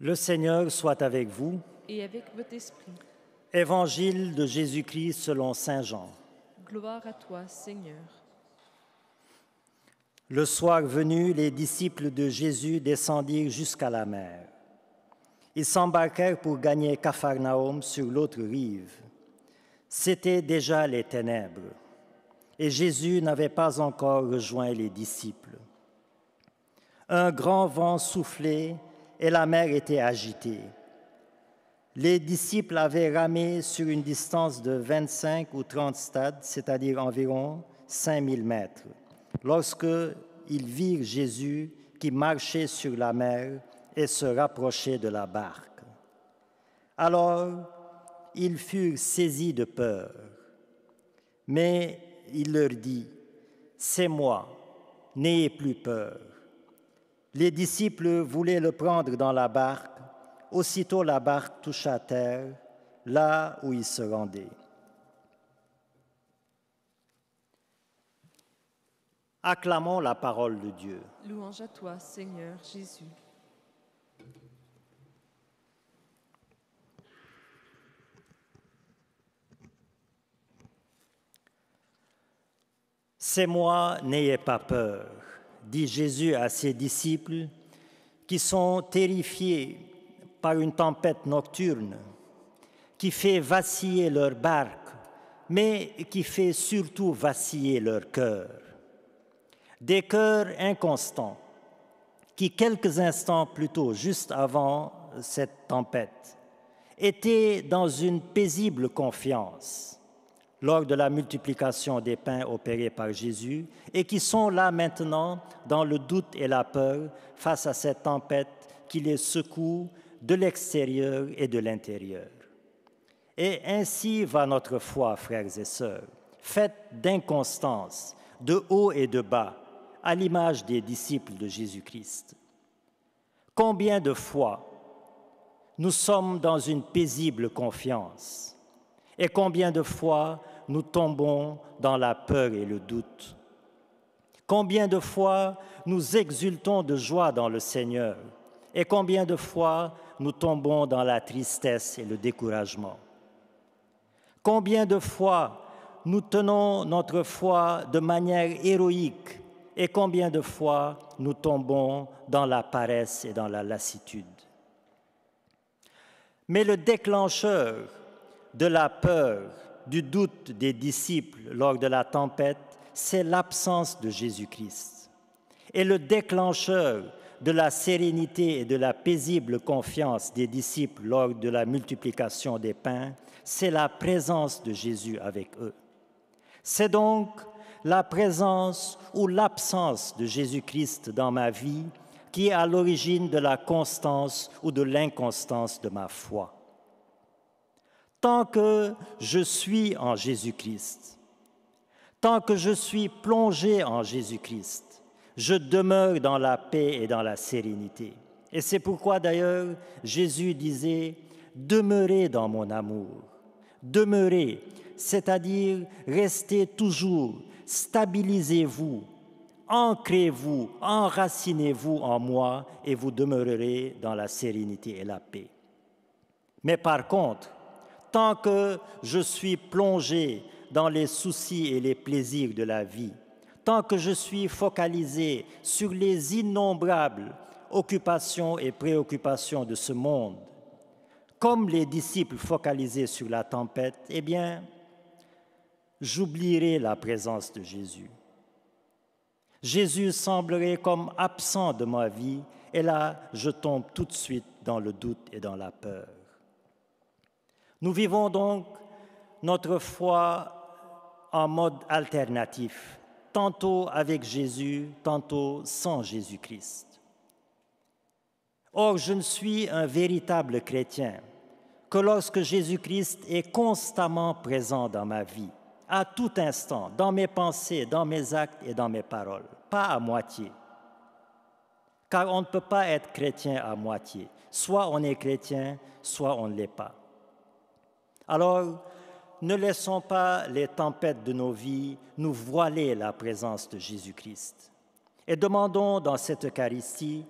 Le Seigneur soit avec vous. Et avec votre esprit. Évangile de Jésus-Christ selon saint Jean. Gloire à toi, Seigneur. Le soir venu, les disciples de Jésus descendirent jusqu'à la mer. Ils s'embarquèrent pour gagner Capharnaüm sur l'autre rive. C'étaient déjà les ténèbres, et Jésus n'avait pas encore rejoint les disciples. Un grand vent soufflait et la mer était agitée. Les disciples avaient ramé sur une distance de 25 ou 30 stades, c'est-à-dire environ 5000 mètres, lorsqu'ils virent Jésus qui marchait sur la mer et se rapprochait de la barque. Alors, ils furent saisis de peur. Mais il leur dit, « C'est moi, n'ayez plus peur. » Les disciples voulaient le prendre dans la barque. Aussitôt la barque toucha terre, là où il se rendait. Acclamons la parole de Dieu. Louange à toi, Seigneur Jésus. C'est moi, n'ayez pas peur, dit Jésus à ses disciples qui sont terrifiés par une tempête nocturne qui fait vaciller leur barque, mais qui fait surtout vaciller leur cœur. Des cœurs inconstants qui, quelques instants plus tôt, juste avant cette tempête, étaient dans une paisible confiance lors de la multiplication des pains opérés par Jésus et qui sont là maintenant dans le doute et la peur face à cette tempête qui les secoue de l'extérieur et de l'intérieur. Et ainsi va notre foi, frères et sœurs, faite d'inconstance, de haut et de bas, à l'image des disciples de Jésus-Christ. Combien de fois nous sommes dans une paisible confiance et combien de fois nous tombons dans la peur et le doute. Combien de fois nous exultons de joie dans le Seigneur et combien de fois nous tombons dans la tristesse et le découragement. Combien de fois nous tenons notre foi de manière héroïque et combien de fois nous tombons dans la paresse et dans la lassitude. Mais le déclencheur de la peur, du doute des disciples lors de la tempête, c'est l'absence de Jésus-Christ. Et le déclencheur de la sérénité et de la paisible confiance des disciples lors de la multiplication des pains, c'est la présence de Jésus avec eux. C'est donc la présence ou l'absence de Jésus-Christ dans ma vie qui est à l'origine de la constance ou de l'inconstance de ma foi. Tant que je suis en Jésus-Christ, tant que je suis plongé en Jésus-Christ, je demeure dans la paix et dans la sérénité. Et c'est pourquoi d'ailleurs Jésus disait « Demeurez dans mon amour ». Demeurez, c'est-à-dire restez toujours, stabilisez-vous, ancrez-vous, enracinez-vous en moi et vous demeurerez dans la sérénité et la paix. Mais par contre, tant que je suis plongé dans les soucis et les plaisirs de la vie, tant que je suis focalisé sur les innombrables occupations et préoccupations de ce monde, comme les disciples focalisés sur la tempête, eh bien, j'oublierai la présence de Jésus. Jésus semblerait comme absent de ma vie et là, je tombe tout de suite dans le doute et dans la peur. Nous vivons donc notre foi en mode alternatif, tantôt avec Jésus, tantôt sans Jésus-Christ. Or, je ne suis un véritable chrétien que lorsque Jésus-Christ est constamment présent dans ma vie, à tout instant, dans mes pensées, dans mes actes et dans mes paroles, pas à moitié. Car on ne peut pas être chrétien à moitié. Soit on est chrétien, soit on ne l'est pas. Alors, ne laissons pas les tempêtes de nos vies nous voiler la présence de Jésus-Christ. Et demandons dans cette Eucharistie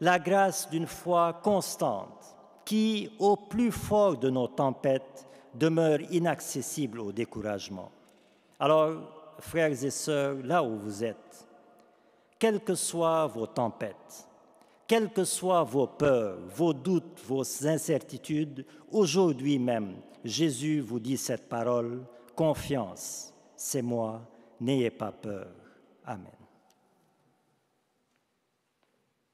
la grâce d'une foi constante qui, au plus fort de nos tempêtes, demeure inaccessible au découragement. Alors, frères et sœurs, là où vous êtes, quelles que soient vos tempêtes, quelles que soient vos peurs, vos doutes, vos incertitudes, aujourd'hui même, Jésus vous dit cette parole, confiance, c'est moi, n'ayez pas peur. Amen.